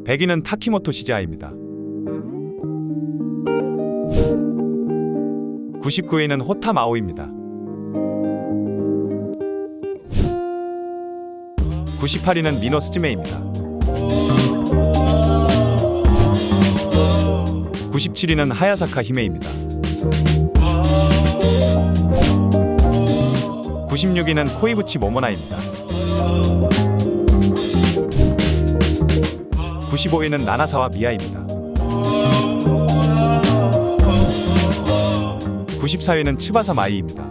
100위는 타키모토 시즈아입니다. 99위는 호타 마오입니다. 98위는 미노 스즈메입니다. 97위는 하야사카 히메입니다. 96위는 코이부치 모모나입니다. 95위는 나나사와 미아입니다. 94위는 츠바사 마이입니다.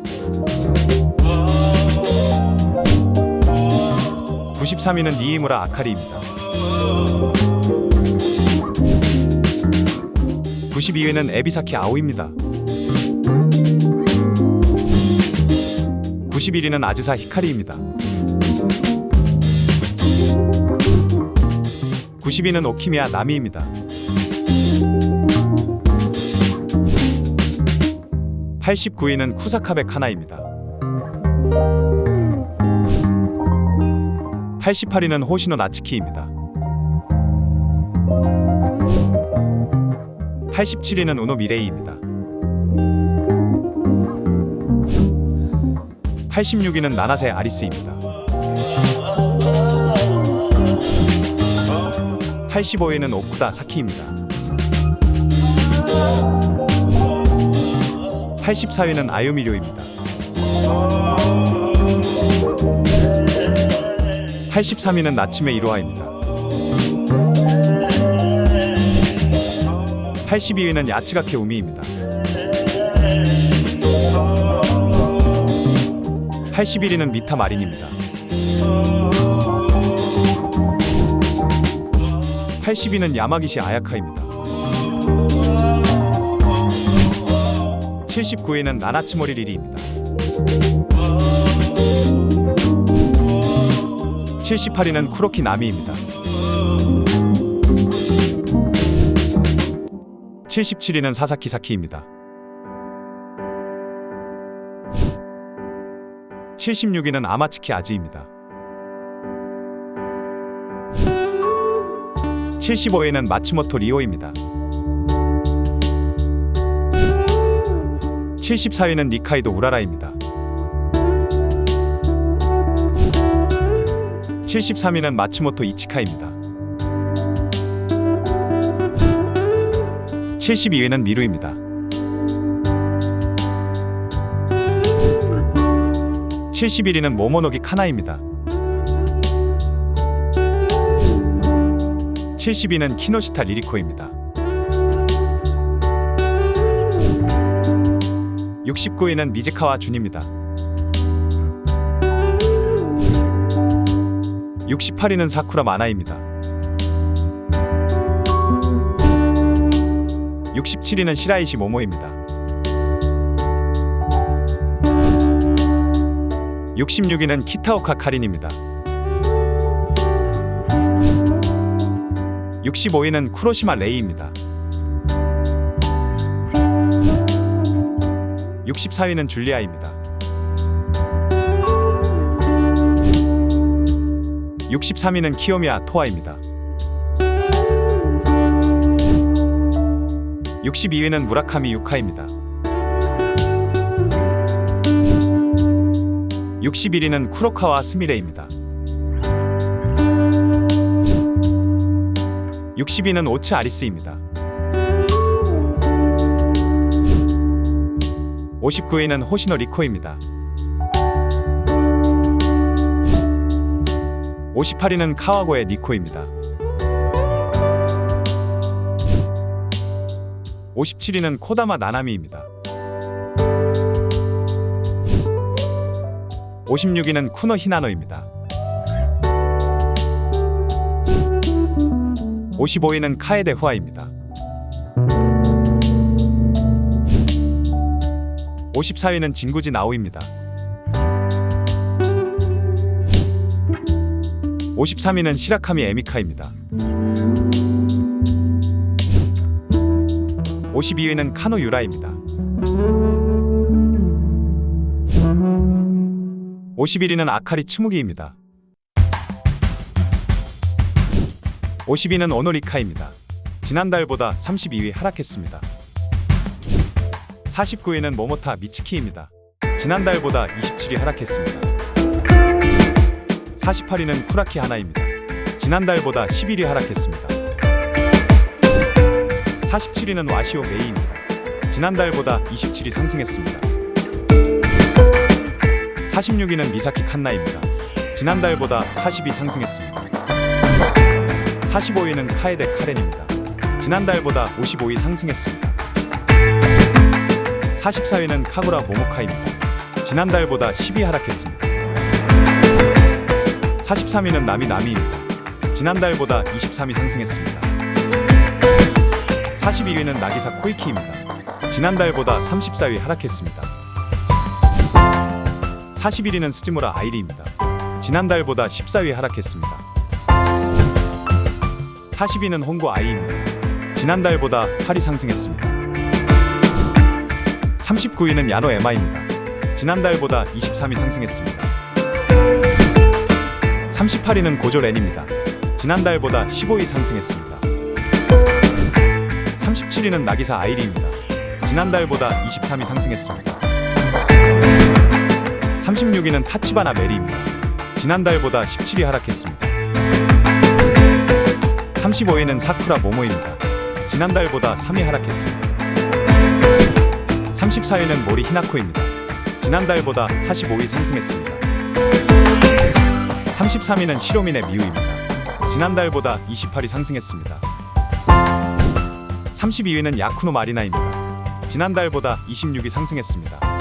93위는 니이무라 아카리입니다. 92위는 에비사키 아오입니다. 91위는 아즈사 히카리입니다. 90위는 오키미야 나미입니다. 89위는 쿠사카베 카나입니다. 88위는 호시노 나츠키입니다. 87위는 우노 미레이입니다. 86위는 나나세 아리스입니다. 85위는 오쿠다 사키입니다. 84위는 아유미료입니다. 83위는 나츠메 이로하입니다. 82위는 야츠가케 우미입니다. 81위는 미타 마린입니다. 80위는 야마기시 아야카입니다. 79위는 나나츠모리 리리입니다. 78위는 쿠로키 나미입니다. 77위는 사사키 사키입니다. 76위는 아마츠키 아즈입니다. 75위는 마츠모토 리오입니다. 74위는 니카이도 우라라입니다. 73위는 마츠모토 이치카입니다. 72위는 미루입니다. 71위는 모모노기 카나입니다. 70위는 키노시타 리리코입니다. 69위는 미즈카와 준입니다. 68위는 사쿠라 마나입니다. 67위는 시라이시 모모입니다. 66위는 키타오카 카린입니다. 65위는 쿠로시마 레이입니다. 64위는 줄리아입니다. 63위는 키요미야 토아입니다. 62위는 무라카미 유카입니다. 61위는 쿠로카와 스미레입니다. 60위는 오츠 아리스입니다. 59위는 호시노 리코입니다. 58위는 카와고의 니코입니다. 57위는 코다마 나나미입니다. 56위는 쿠노 히나노입니다. 55위는 카에데 후아입니다. 54위는 진구지 나오입니다. 53위는 시라카미 에미카입니다. 52위는 카노 유라입니다. 51위는 아카리 츠무기입니다. 50위는 오노리카입니다. 지난달보다 32위 하락했습니다. 49위는 모모타 미츠키입니다. 지난달보다 27위 하락했습니다. 48위는 쿠라키 하나입니다. 지난달보다 11위 하락했습니다. 47위는 와시오 메이입니다. 지난달보다 27위 상승했습니다. 46위는 미사키 칸나입니다. 지난달보다 40위 상승했습니다. 45위는 카에데 카렌입니다. 지난달보다 55위 상승했습니다. 44위는 카구라 모모카입니다. 지난달보다 10위 하락했습니다. 43위는 나미나미입니다. 지난달보다 23위 상승했습니다. 42위는 나기사 코이키입니다. 지난달보다 34위 하락했습니다. 41위는 스즈무라 아이리입니다. 지난달보다 14위 하락했습니다. 40위는 홍고 아이입니다. 지난달보다 8위 상승했습니다. 39위는 야노 에마입니다. 지난달보다 23위 상승했습니다. 38위는 고조 렌입니다. 지난달보다 15위 상승했습니다. 37위는 나기사 아이리입니다. 지난달보다 23위 상승했습니다. 36위는 타치바나 메리입니다. 지난달보다 17위 하락했습니다. 35위는 사쿠라 모모입니다. 지난달보다 3위 하락했습니다. 34위는 모리 히나코입니다. 지난달보다 45위 상승했습니다. 33위는 시로미네 미우입니다. 지난달보다 28위 상승했습니다. 32위는 야쿠노 마리나입니다. 지난달보다 26위 상승했습니다.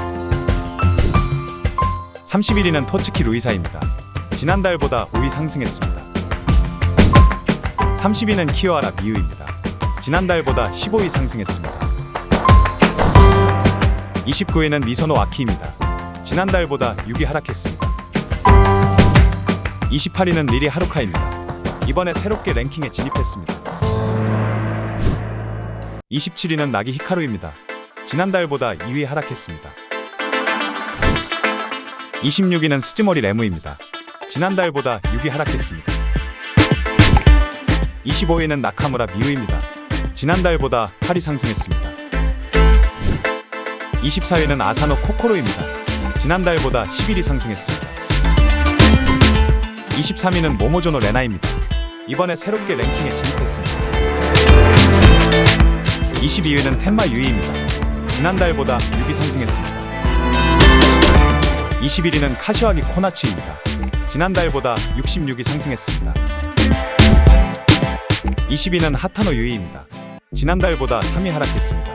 31위는 토츠키 루이사입니다. 지난달보다 5위 상승했습니다. 30위는 키요하라 미우입니다. 지난달보다 15위 상승했습니다. 29위는 미소노 아키입니다. 지난달보다 6위 하락했습니다. 28위는 리리 하루카입니다. 이번에 새롭게 랭킹에 진입했습니다. 27위는 나기 히카루입니다. 지난달보다 2위 하락했습니다. 26위는 스즈모리 레무입니다. 지난달보다 6위 하락했습니다. 25위는 나카무라 미우입니다. 지난달보다 8위 상승했습니다. 24위는 아사노 코코로입니다. 지난달보다 11위 상승했습니다. 23위는 모모조노 레나입니다. 이번에 새롭게 랭킹에 진입했습니다. 22위는 텐마 유이입니다. 지난달보다 6위 상승했습니다. 21위는 카시와기 코나치입니다. 지난달보다 66위 상승했습니다. 20위는 하타노 유이입니다. 지난달보다 3위 하락했습니다.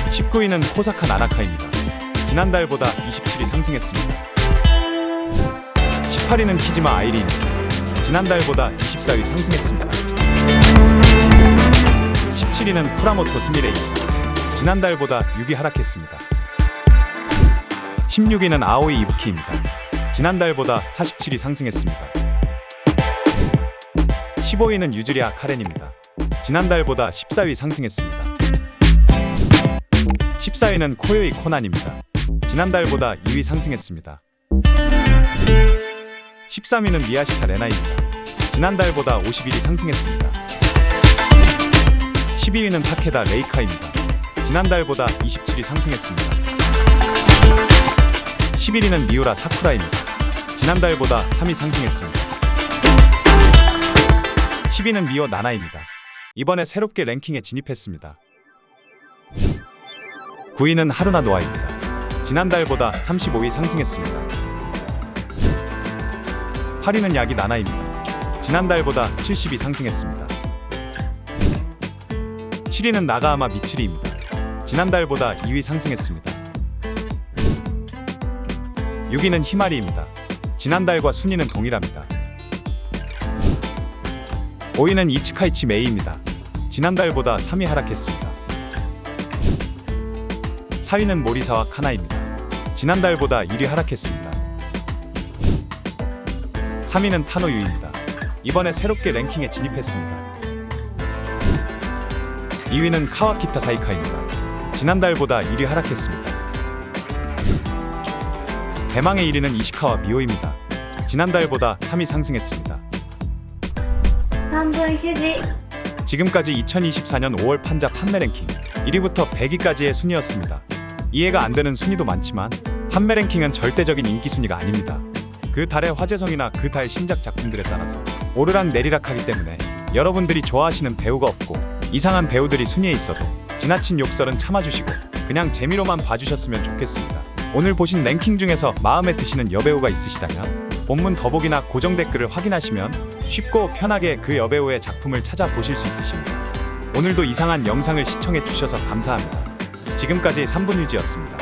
19위는 코사카 나나카입니다. 지난달보다 27위 상승했습니다. 18위는 키지마 아이리입니다. 지난달보다 24위 상승했습니다. 17위는 쿠라모토 스미레입니다. 지난달보다 6위 하락했습니다. 16위는 아오이 이부키입니다. 지난달보다 47위 상승했습니다. 15위는 유즈리아 카렌입니다. 지난달보다 14위 상승했습니다. 14위는 코요이 코난입니다. 지난달보다 2위 상승했습니다. 13위는 미야시타 레나입니다. 지난달보다 51위 상승했습니다. 12위는 타케다 레이카입니다. 지난달보다 27위 상승했습니다. 11위는 미우라 사쿠라입니다. 지난달보다 3위 상승했습니다. 10위는 미오 나나입니다. 이번에 새롭게 랭킹에 진입했습니다. 9위는 하루나 노아입니다. 지난달보다 35위 상승했습니다. 8위는 야기 나나입니다. 지난달보다 70위 상승했습니다. 7위는 나가아마 미츠리입니다. 지난달보다 2위 상승했습니다. 6위는 히마리입니다. 지난달과 순위는 동일합니다. 5위는 이츠카이치 메이입니다. 지난달보다 3위 하락했습니다. 4위는 모리사와 카나입니다. 지난달보다 1위 하락했습니다. 3위는 타노유입니다. 이번에 새롭게 랭킹에 진입했습니다. 2위는 카와키타 사이카입니다. 지난달보다 1위 하락했습니다. 대망의 1위는 이시카와 미호입니다. 지난달보다 3위 상승했습니다. 3分휴지. 지금까지 2024년 5월 판자 판매 랭킹 1위부터 100위까지의 순위였습니다. 이해가 안 되는 순위도 많지만 판매 랭킹은 절대적인 인기 순위가 아닙니다. 그 달의 화제성이나 그 달 신작 작품들에 따라서 오르락 내리락하기 때문에 여러분들이 좋아하시는 배우가 없고 이상한 배우들이 순위에 있어도 지나친 욕설은 참아주시고 그냥 재미로만 봐주셨으면 좋겠습니다. 오늘 보신 랭킹 중에서 마음에 드시는 여배우가 있으시다면 본문 더보기나 고정 댓글을 확인하시면 쉽고 편하게 그 여배우의 작품을 찾아보실 수 있으십니다. 오늘도 이상한 영상을 시청해 주셔서 감사합니다. 지금까지 3분 유지였습니다.